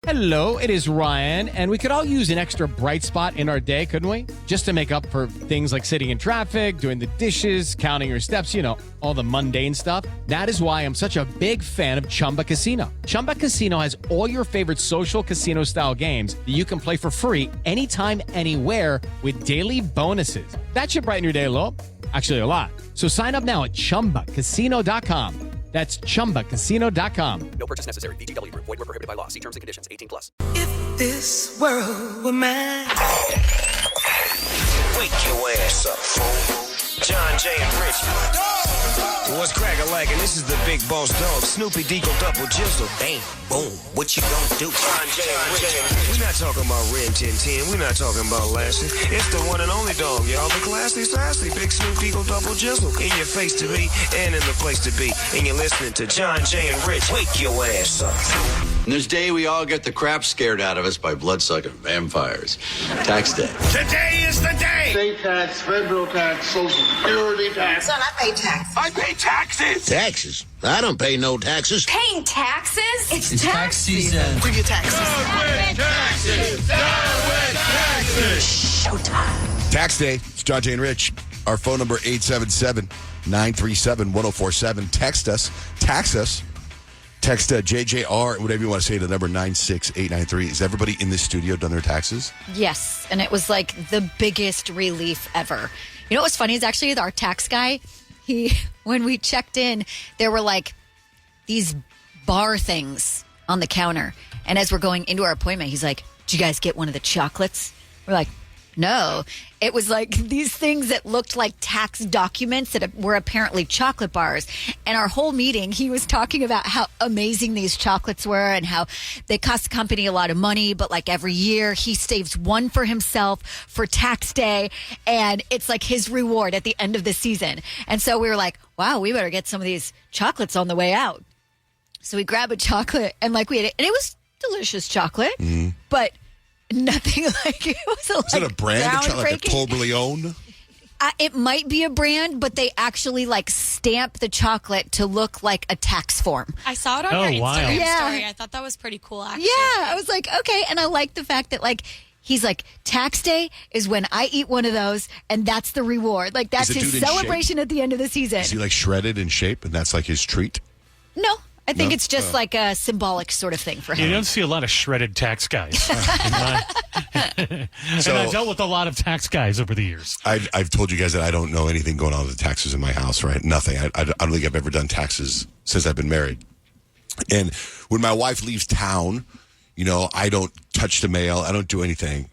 Hello, it is Ryan, and we could all use an extra bright spot in our day, couldn't we? Just to make up for things like sitting in traffic, doing the dishes, counting your steps, all the mundane stuff. That is why I'm such a big fan of Chumba Casino. Chumba Casino has all your favorite social casino-style games that you can play for free anytime, anywhere with daily bonuses. That should brighten your day a little. Actually, a lot. So sign up now at ChumbaCasino.com. That's ChumbaCasino.com. No purchase necessary. VGW Group. Void where prohibited by law. See terms and conditions. 18+. If this world were mine. Wake your ass up, fool. John Jay and Rich. What's crack-a-lack? And this is the big boss dog, Snoopy Deagle Double Jizzle. Bang, boom, what you gonna do? John Jay and Rich. We're not talking about Ren 1010. We're not talking about Lassie. It's the one and only dog, y'all. The classy, sassy, big Snoop Deagle Double Jizzle. In your face to be and in the place to be. And you're listening to John Jay and Rich. Wake your ass up. On this day, we all get the crap scared out of us by blood-sucking vampires. Tax day. Today is the day. State tax, federal tax, social security tax. Son, I pay taxes. I pay taxes. Taxes? I don't pay no taxes. Paying taxes? It's tax season. Do your taxes. Showtime. Tax day. It's John Jay and Rich. Our phone number 877-937-1047. Text us. Tax us. Text JJR, whatever you want to say, to the number 96893. Is everybody in this studio done their taxes? Yes, and it was like the biggest relief ever. You know what's funny is actually our tax guy, when we checked in, there were like these bar things on the counter. And as we're going into our appointment, he's like, "Did you guys get one of the chocolates?" We're like, "No." It was like these things that looked like tax documents that were apparently chocolate bars. And our whole meeting, he was talking about how amazing these chocolates were and how they cost the company a lot of money. But like every year, he saves one for himself for tax day. And it's like his reward at the end of the season. And so we were like, wow, we better get some of these chocolates on the way out. So we grabbed a chocolate and like we ate it. And it was delicious chocolate. Mm-hmm. But nothing like it was. Is it a brand of chocolate, like a Toblerone? It might be a brand, but they actually like stamp the chocolate to look like a tax form. I saw it on your Instagram Yeah. story. I thought that was pretty cool, actually. Yeah, I was like, okay. And I like the fact that like he's like, tax day is when I eat one of those, and that's the reward. Like that's Is the his dude in celebration at the end of the season. Is he like shredded in shape, and that's like his treat? No, I think No? it's just like a symbolic sort of thing for him. You don't see a lot of shredded tax guys. And I've dealt with a lot of tax guys over the years. I've told you guys that I don't know anything going on with the taxes in my house, right? Nothing. I don't think I've ever done taxes since I've been married. And when my wife leaves town, I don't touch the mail. I don't do anything.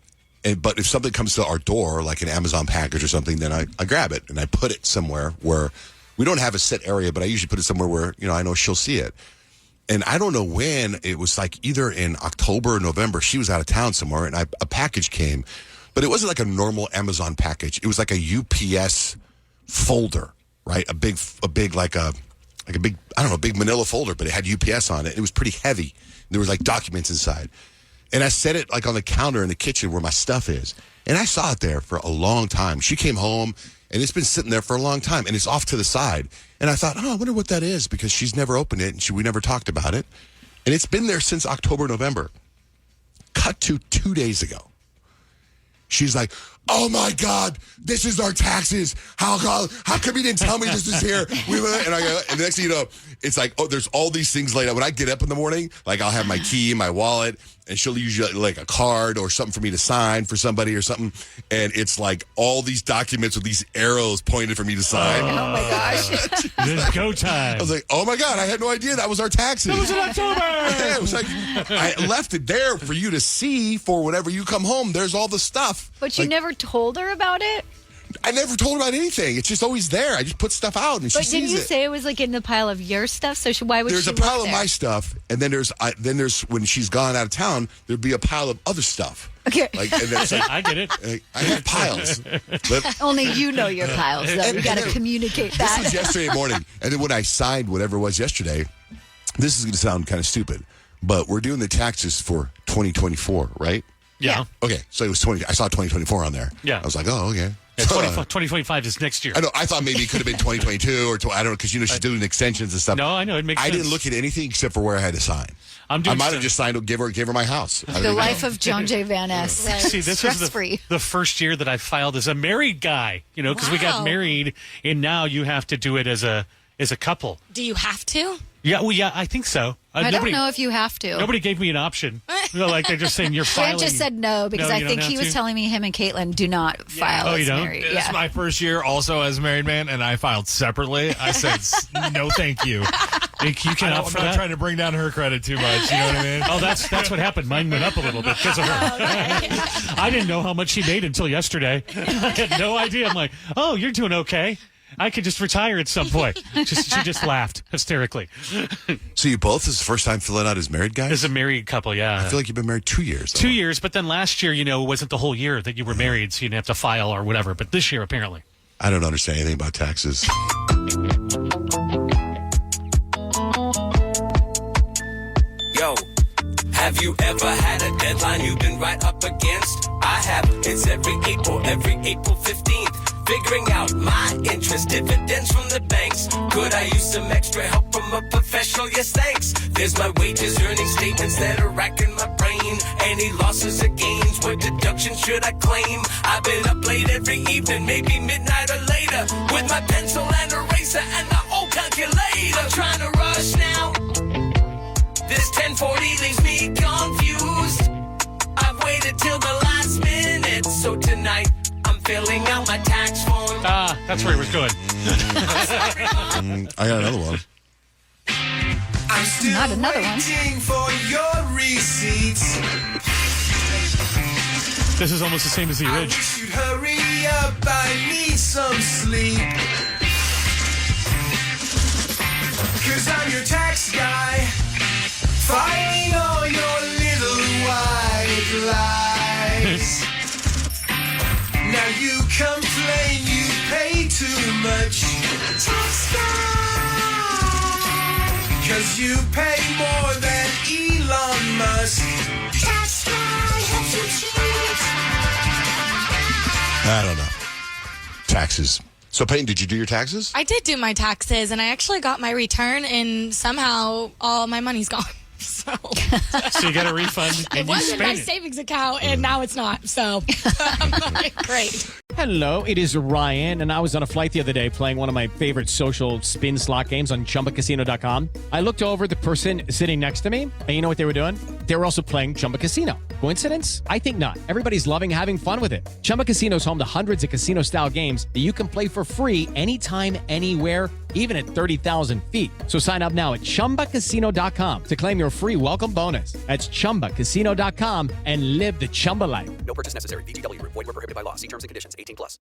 But if something comes to our door, like an Amazon package or something, then I grab it and I put it somewhere where we don't have a set area, but I usually put it somewhere where, I know she'll see it. And I don't know when, it was like either in October or November, she was out of town somewhere, and a package came. But it wasn't like a normal Amazon package. It was like a UPS folder, right? A big big manila folder, but it had UPS on it. It was pretty heavy. There was like documents inside. And I set it like on the counter in the kitchen where my stuff is. And I saw it there for a long time. She came home, and it's been sitting there for a long time, and it's off to the side. And I thought, I wonder what that is, because she's never opened it, and we never talked about it. And it's been there since October, November. Cut to 2 days ago. She's like, "Oh my God, this is our taxes. How come you didn't tell me this is here?" And the next thing you know, it's like, there's all these things laid out. When I get up in the morning, like I'll have my key, my wallet, and she'll usually like a card or something for me to sign for somebody or something. And it's like all these documents with these arrows pointed for me to sign. Oh my gosh. It's go time. I was like, oh my God, I had no idea that was our taxes. It was in October. Yeah, it was like, I left it there for you to see for whenever you come home. There's all the stuff. But you never told her about it? I never told her about anything. It's just always there. I just put stuff out and she sees it. But didn't you say it was like in the pile of your stuff? So why would there's she a pile look of there? my stuff, and then there's when she's gone out of town, there'd be a pile of other stuff. Okay. And that's like, I get it. I have piles. But Only you know your piles, though. You got to communicate that. this was yesterday morning, and then when I signed whatever it was yesterday, this is going to sound kind of stupid, but we're doing the taxes for 2024, right? Yeah. Okay, so it was I saw 2024 on there. Yeah. I was like, oh, okay. Yeah, 2025 is next year. I know. I thought maybe it could have been 2022 or I don't know, because she's doing extensions and stuff. No, I know it makes sense. I didn't look at anything except for where I had to sign. I might have just signed to give her my house. The life of John J. Van Ness. See, this is the first year that I filed as a married guy. Because we got married, and now you have to do it as a couple. Do you have to? Yeah, I think so. I don't know if you have to. Nobody gave me an option. Like they're just saying you're filing. Grant just said no because I think he was telling me him and Caitlin do not file as married. This is my first year also as a married man, and I filed separately. I said no, thank you. You can I'm not trying to bring down her credit too much. You know what I mean? Oh, that's what happened. Mine went up a little bit because of her. I didn't know how much she made until yesterday. I had no idea. I'm like, oh, you're doing okay. I could just retire at some point. She just laughed hysterically. So you both, this is the first time filling out as married guys? As a married couple, yeah. I feel like you've been married 2 years. 2 years, but then last year, it wasn't the whole year that you were married, so you didn't have to file or whatever. But this year, apparently. I don't understand anything about taxes. Yo, have you ever had a deadline you've been right up against? I have. It's every April 15th. Figuring out my interest, dividends from the banks. Could I use some extra help from a professional? Yes, thanks. There's my wages, earning statements that are racking my brain. Any losses or gains, what deduction should I claim? I've been up late every evening, maybe midnight or later, with my pencil and eraser and my old calculator. I'm trying to rush now. This 1040 leaves me confused. I've waited till the last minute, so tonight I'm filling out my tax form. That's where he was going. I got another one. I'm still Not another one. waiting for your receipts. This is almost the same as the I original. wish you'd hurry up, I need some sleep. 'Cause I'm your tax guy, fighting all your little white lies. Now you complain you pay too much. Tax guy. 'Cause you pay more than Elon Musk. Tax guy helps you cheat. I don't know. Taxes. So, Peyton, did you do your taxes? I did do my taxes, and I actually got my return, and somehow all my money's gone. So you get a refund and it was in my spend it. savings account, and now it's not. So I'm like, great. Hello, it is Ryan, and I was on a flight the other day playing one of my favorite social spin slot games on ChumbaCasino.com. I looked over at the person sitting next to me, and you know what they were doing? They were also playing Chumba Casino. Coincidence? I think not. Everybody's loving having fun with it. Chumba Casino is home to hundreds of casino-style games that you can play for free anytime, anywhere, even at 30,000 feet. So sign up now at ChumbaCasino.com to claim your free welcome bonus. That's ChumbaCasino.com and live the Chumba life. No purchase necessary. VGW Group. Void where prohibited by law. See terms and conditions. 18+.